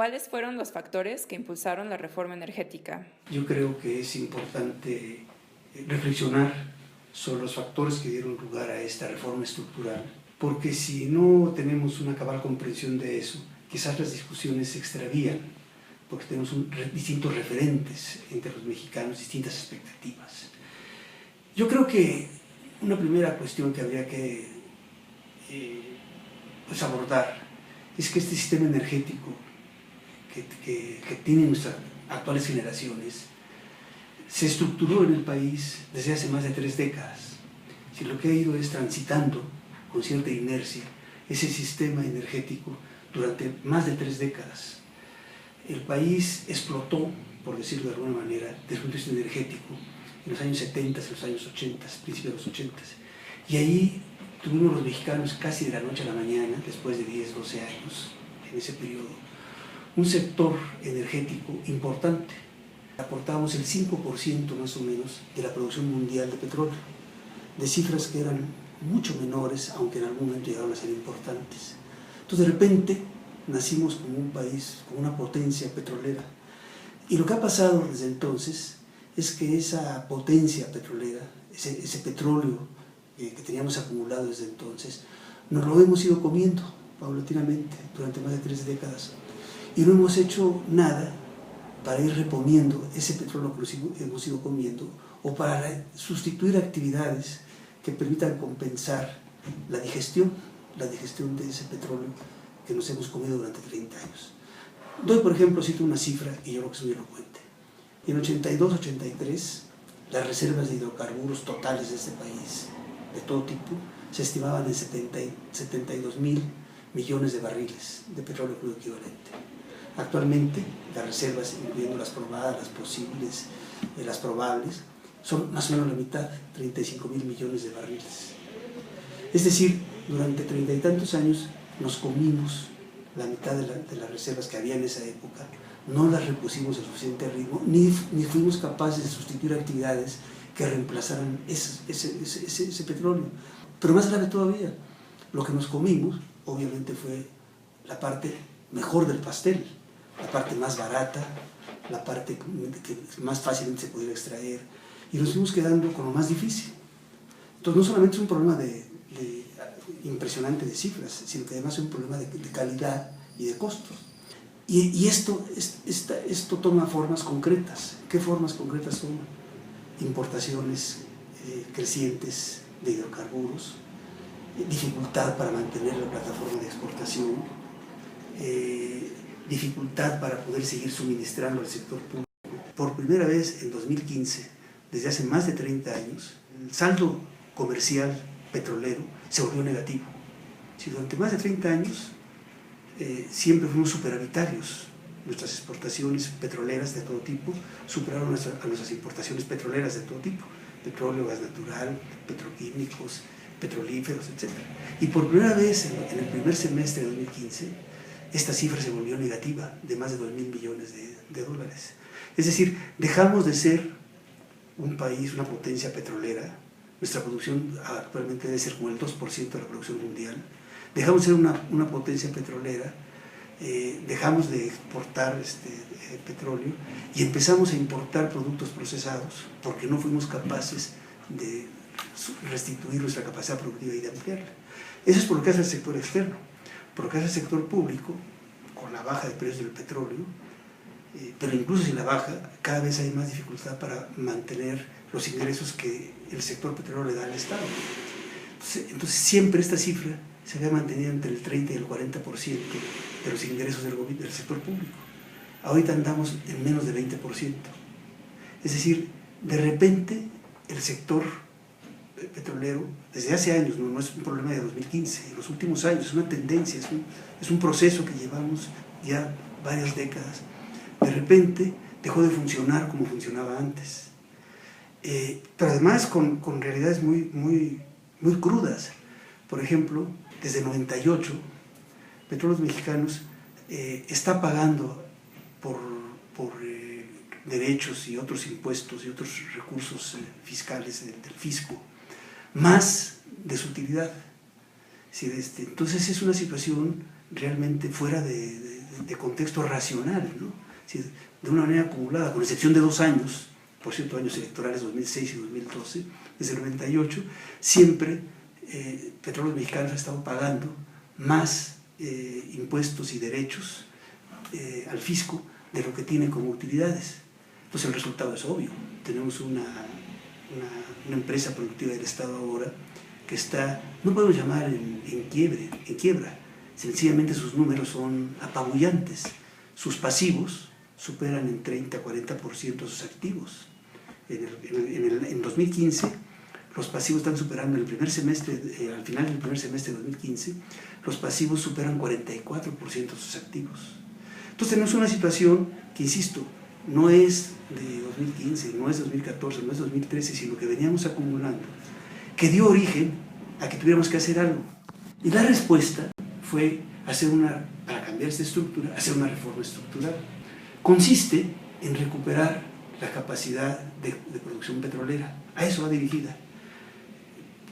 ¿Cuáles fueron los factores que impulsaron la reforma energética? Yo creo que es importante reflexionar sobre los factores que dieron lugar a esta reforma estructural, porque si no tenemos una cabal comprensión de eso, quizás las discusiones se extravían, porque tenemos distintos referentes entre los mexicanos, distintas expectativas. Yo creo que una primera cuestión que habría que abordar es que este sistema energético que tienen nuestras actuales generaciones se estructuró en el país desde hace más de 3 décadas. Si lo que ha ido es transitando con cierta inercia ese sistema energético durante más de 3 décadas. El país explotó, por decirlo de alguna manera, desde el punto de vista energético en los años 70, en los años 80, principios de los 80. Y ahí tuvimos los mexicanos casi de la noche a la mañana, después de 10, 12 años, en ese periodo, un sector energético importante. Aportábamos el 5% más o menos de la producción mundial de petróleo, de cifras que eran mucho menores, aunque en algún momento llegaron a ser importantes. Entonces de repente nacimos como un país, como una potencia petrolera. Y lo que ha pasado desde entonces es que esa potencia petrolera, ese petróleo que teníamos acumulado desde entonces, nos lo hemos ido comiendo paulatinamente durante más de 3 décadas. Y no hemos hecho nada para ir reponiendo ese petróleo que hemos ido comiendo o para sustituir actividades que permitan compensar la digestión de ese petróleo que nos hemos comido durante 30 años. Doy, por ejemplo, cito una cifra que yo creo que es muy elocuente. En 82-83, las reservas de hidrocarburos totales de este país, de todo tipo, se estimaban en 72.000 millones de barriles de petróleo crudo equivalente. Actualmente, las reservas, incluyendo las probadas, las posibles, las probables, son más o menos la mitad, 35.000 millones de barriles. Es decir, durante 30 y tantos años nos comimos la mitad de las reservas que había en esa época, no las repusimos a suficiente ritmo, ni fuimos capaces de sustituir actividades que reemplazaran ese petróleo. Pero más grave todavía, lo que nos comimos, obviamente, fue la parte mejor del pastel, la parte más barata, la parte que más fácilmente se pudiera extraer, y nos fuimos quedando con lo más difícil. Entonces no solamente es un problema impresionante de cifras, sino que además es un problema de calidad y de costos. Y esto toma formas concretas. ¿Qué formas concretas son? Importaciones crecientes de hidrocarburos, dificultad para mantener la plataforma de exportación, dificultad para poder seguir suministrando al sector público. Por primera vez en 2015, desde hace más de 30 años, el saldo comercial petrolero se volvió negativo. Si durante más de 30 años siempre fuimos superavitarios, nuestras exportaciones petroleras de todo tipo superaron a nuestras importaciones petroleras de todo tipo, petróleo, gas natural, petroquímicos, petrolíferos, etc. Y por primera vez en el primer semestre de 2015, esta cifra se volvió negativa, de más de 2.000 millones de dólares. Es decir, dejamos de ser un país, una potencia petrolera. Nuestra producción actualmente debe ser como el 2% de la producción mundial. Dejamos de ser una potencia petrolera, dejamos de exportar petróleo y empezamos a importar productos procesados porque no fuimos capaces de restituir nuestra capacidad productiva y de ampliarla. Eso es por lo que hace el sector externo. Por lo que hace el sector público, con la baja de precios del petróleo, pero incluso sin la baja, cada vez hay más dificultad para mantener los ingresos que el sector petrolero le da al Estado. Entonces siempre esta cifra se había mantenido entre el 30 y el 40% de los ingresos del sector público. Ahorita andamos en menos de 20%. Es decir, de repente el sector petrolero, desde hace años, no es un problema de 2015, en los últimos años, es una tendencia, es un proceso que llevamos ya varias décadas, de repente dejó de funcionar como funcionaba antes. Pero además con realidades muy crudas. Por ejemplo, desde el 98, Petróleos Mexicanos está pagando por derechos y otros impuestos y otros recursos fiscales del fisco, más de su utilidad. Entonces es una situación realmente fuera de contexto racional, ¿no? Es decir, de una manera acumulada, con excepción de 2 años, por cierto, años electorales 2006 y 2012, desde el 98, siempre Petróleos Mexicanos ha estado pagando más impuestos y derechos al fisco de lo que tiene como utilidades. Pues el resultado es obvio. Tenemos una empresa productiva del Estado ahora que está, no podemos llamar en quiebra, sencillamente sus números son apabullantes. Sus pasivos superan en 30-40% sus activos. En 2015, los pasivos están superando el primer semestre, al final del primer semestre de 2015, los pasivos superan 44% sus activos. Entonces tenemos una situación que, insisto, no es de 2015, no es de 2014, no es de 2013, sino que veníamos acumulando, que dio origen a que tuviéramos que hacer algo. Y la respuesta fue para cambiar esta estructura, hacer una reforma estructural. Consiste en recuperar la capacidad de producción petrolera. A eso va dirigida.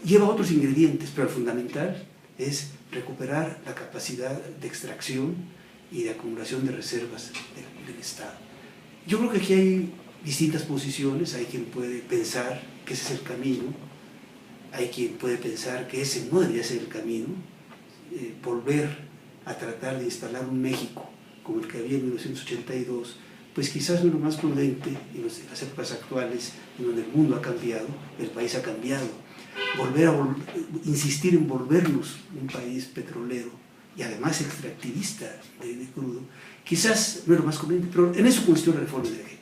Lleva otros ingredientes, pero el fundamental es recuperar la capacidad de extracción y de acumulación de reservas del Estado. Yo creo que aquí hay distintas posiciones. Hay quien puede pensar que ese es el camino, hay quien puede pensar que ese no debería ser el camino, volver a tratar de instalar un México como el que había en 1982, pues quizás no es lo más prudente en las épocas actuales, en donde el mundo ha cambiado, el país ha cambiado. Insistir en volvernos un país petrolero y además extractivista de crudo, quizás no es lo más conveniente, pero en eso consistió la reforma energética.